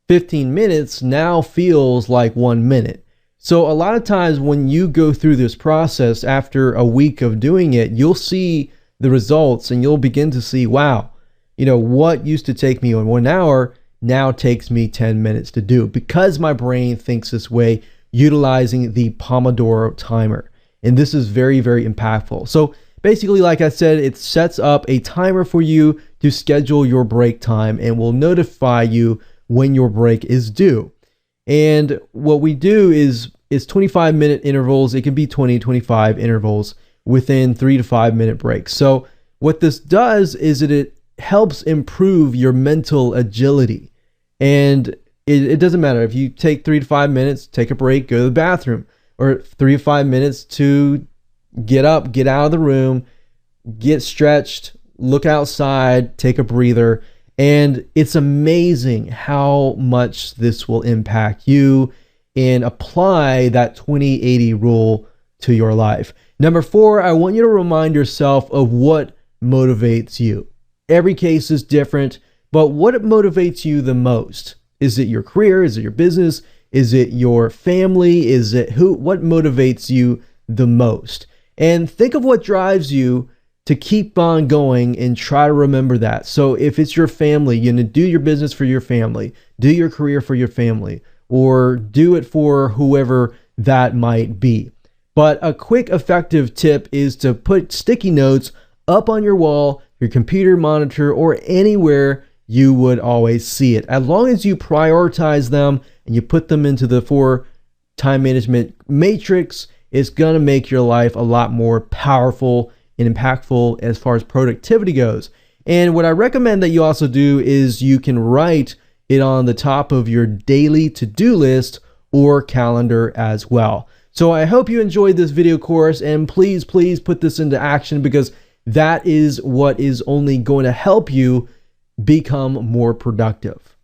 15 minutes now feels like 1 minute. So a lot of times when you go through this process after a week of doing it, you'll see the results and you'll begin to see, wow, what used to take me 1 hour now takes me 10 minutes to do, because my brain thinks this way, utilizing the Pomodoro timer. And this is very, very impactful. So basically, like I said, it sets up a timer for you to schedule your break time and will notify you when your break is due. And what we do is 25-minute intervals. It can be 20, 25 intervals within 3 to 5 minute breaks. So what this does is it helps improve your mental agility. And it doesn't matter if you take 3 to 5 minutes, take a break, go to the bathroom, or 3 to 5 minutes to get up, get out of the room, get stretched, look outside, take a breather. And it's amazing how much this will impact you, and apply that 20/80 rule to your life. Number 4, I want you to remind yourself of what motivates you. Every case is different, but what motivates you the most? Is it your career? Is it your business? Is it your family? Is it what motivates you the most? And think of what drives you to keep on going, and try to remember that. So if it's your family, do your business for your family, do your career for your family, or do it for whoever that might be. But a quick effective tip is to put sticky notes up on your wall, your computer monitor, or anywhere you would always see it. As long as you prioritize them and you put them into the 4 time management matrix, it's going to make your life a lot more powerful and impactful as far as productivity goes. And what I recommend that you also do is you can write it on the top of your daily to-do list or calendar as well. So I hope you enjoyed this video course, and please put this into action, because that is what is only going to help you become more productive.